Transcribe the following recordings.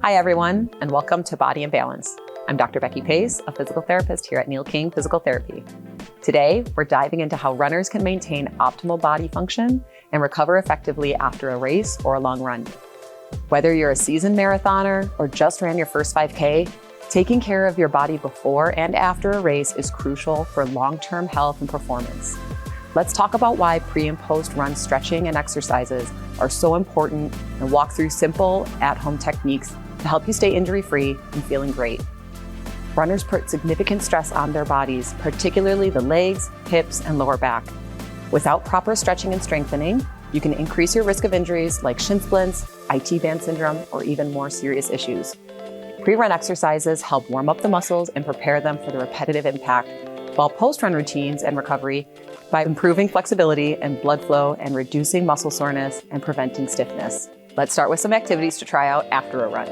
Hi everyone, and welcome to Body and Balance. I'm Dr. Becky Pace, a physical therapist here at Neil King Physical Therapy. Today, we're diving into how runners can maintain optimal body function and recover effectively after a race or a long run. Whether you're a seasoned marathoner or just ran your first 5K, taking care of your body before and after a race is crucial for long-term health and performance. Let's talk about why pre and post run stretching and exercises are so important and walk through simple at-home techniques to help you stay injury-free and feeling great. Runners put significant stress on their bodies, particularly the legs, hips, and lower back. Without proper stretching and strengthening, you can increase your risk of injuries like shin splints, IT band syndrome, or even more serious issues. Pre-run exercises help warm up the muscles and prepare them for the repetitive impact, while post-run routines and recovery by improving flexibility and blood flow and reducing muscle soreness and preventing stiffness. Let's start with some activities to try out after a run.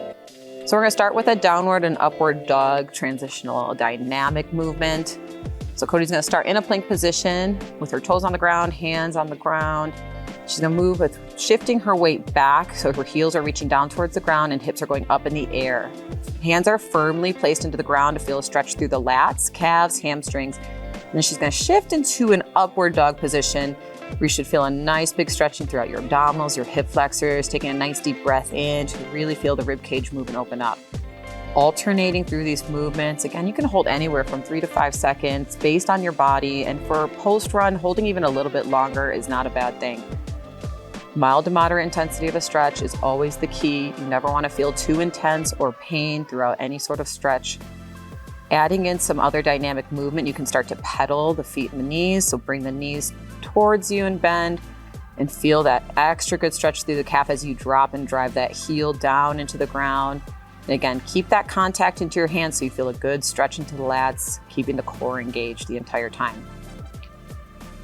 So we're gonna start with a downward and upward dog transitional dynamic movement. So Cody's gonna start in a plank position with her toes on the ground, hands on the ground. She's gonna move with shifting her weight back so her heels are reaching down towards the ground and hips are going up in the air. Hands are firmly placed into the ground to feel a stretch through the lats, calves, hamstrings. And then she's gonna shift into an upward dog position where you should feel a nice big stretching throughout your abdominals, your hip flexors, taking a nice deep breath in to really feel the rib cage move and open up. Alternating through these movements. Again, you can hold anywhere from 3 to 5 seconds based on your body. And for post-run, holding even a little bit longer is not a bad thing. Mild to moderate intensity of a stretch is always the key. You never want to feel too intense or pain throughout any sort of stretch. Adding in some other dynamic movement, you can start to pedal the feet and the knees. So bring the knees towards you and bend and feel that extra good stretch through the calf as you drop and drive that heel down into the ground. And again, keep that contact into your hands so you feel a good stretch into the lats, keeping the core engaged the entire time.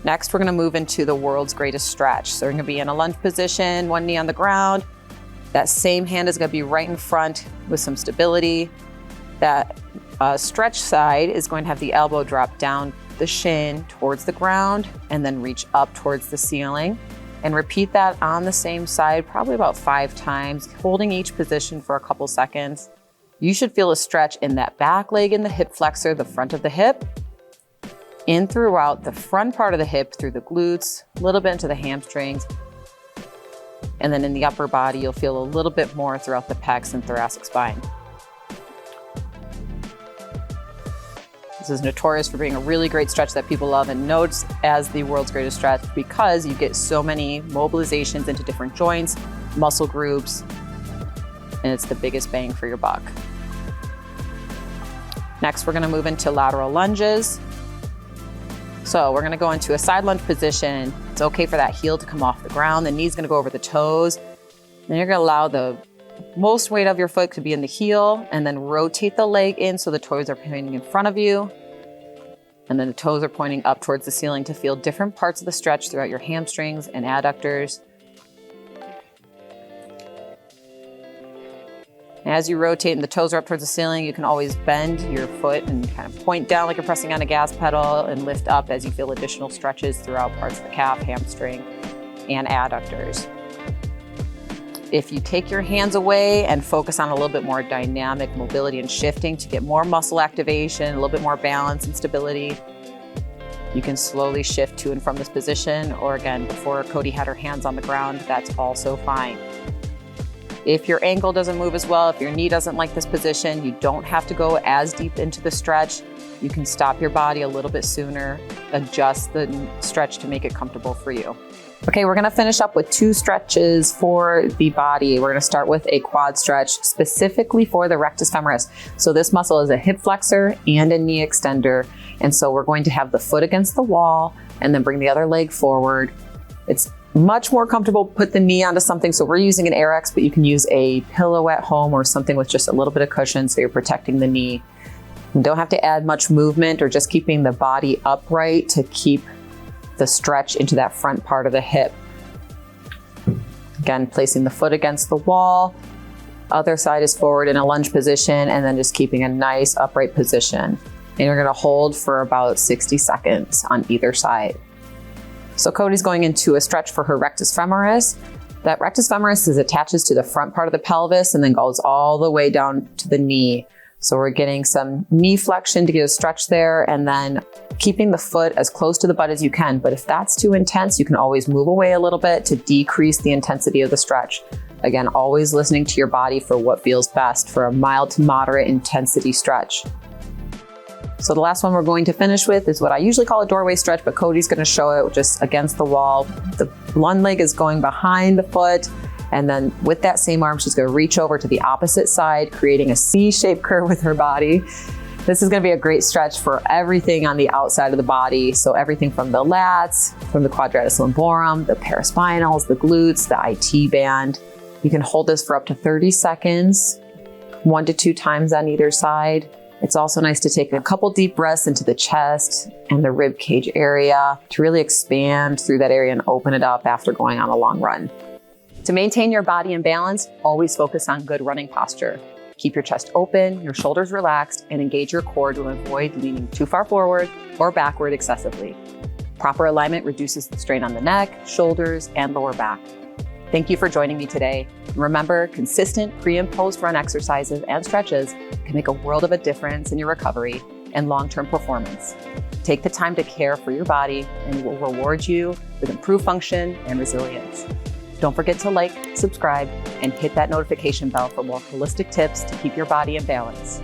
Next, we're gonna move into the world's greatest stretch. So we're gonna be in a lunge position, one knee on the ground. That same hand is gonna be right in front with some stability. That stretch side is going to have the elbow drop down the shin towards the ground and then reach up towards the ceiling. And repeat that on the same side, probably about 5 times, holding each position for a couple seconds. You should feel a stretch in that back leg in the hip flexor, the front of the hip, in throughout the front part of the hip through the glutes, a little bit into the hamstrings. And then in the upper body, you'll feel a little bit more throughout the pecs and thoracic spine. This is notorious for being a really great stretch that people love and notes as the world's greatest stretch because you get so many mobilizations into different joints, muscle groups, and it's the biggest bang for your buck. Next, we're gonna move into lateral lunges. So we're gonna go into a side lunge position. It's okay for that heel to come off the ground. The knee's gonna go over the toes. Then you're gonna allow the most weight of your foot to be in the heel and then rotate the leg in so the toes are pointing in front of you. And then the toes are pointing up towards the ceiling to feel different parts of the stretch throughout your hamstrings and adductors. As you rotate and the toes are up towards the ceiling, you can always bend your foot and kind of point down like you're pressing on a gas pedal and lift up as you feel additional stretches throughout parts of the calf, hamstring, and adductors. If you take your hands away and focus on a little bit more dynamic mobility and shifting to get more muscle activation, a little bit more balance and stability, you can slowly shift to and from this position. Or again, before Cody had her hands on the ground, that's also fine. If your ankle doesn't move as well, if your knee doesn't like this position, you don't have to go as deep into the stretch. You can stop your body a little bit sooner, adjust the stretch to make it comfortable for you. Okay, we're gonna finish up with 2 stretches for the body. We're gonna start with a quad stretch specifically for the rectus femoris. So this muscle is a hip flexor and a knee extender. And so we're going to have the foot against the wall and then bring the other leg forward. It's much more comfortable, put the knee onto something. So we're using an AirX, but you can use a pillow at home or something with just a little bit of cushion so you're protecting the knee. You don't have to add much movement or just keeping the body upright to keep the stretch into that front part of the hip. Again, placing the foot against the wall, other side is forward in a lunge position, and then just keeping a nice upright position. And you're gonna hold for about 60 seconds on either side. So Cody's going into a stretch for her rectus femoris. That rectus femoris attaches to the front part of the pelvis and then goes all the way down to the knee. So we're getting some knee flexion to get a stretch there, and then keeping the foot as close to the butt as you can. But if that's too intense, you can always move away a little bit to decrease the intensity of the stretch. Again, always listening to your body for what feels best for a mild to moderate intensity stretch. So the last one we're going to finish with is what I usually call a doorway stretch, but Cody's going to show it just against the wall. The one leg is going behind the foot, and then with that same arm, she's going to reach over to the opposite side, creating a C-shaped curve with her body. This is going to be a great stretch for everything on the outside of the body. So everything from the lats, from the quadratus lumborum, the paraspinals, the glutes, the IT band. You can hold this for up to 30 seconds, 1 to 2 times on either side. It's also nice to take a couple deep breaths into the chest and the rib cage area to really expand through that area and open it up after going on a long run. To maintain your body in balance, always focus on good running posture. Keep your chest open, your shoulders relaxed, and engage your core to avoid leaning too far forward or backward excessively. Proper alignment reduces the strain on the neck, shoulders, and lower back. Thank you for joining me today. Remember, consistent pre and post run exercises and stretches can make a world of a difference in your recovery and long-term performance. Take the time to care for your body, and it will reward you with improved function and resilience. Don't forget to like, subscribe, and hit that notification bell for more holistic tips to keep your body in balance.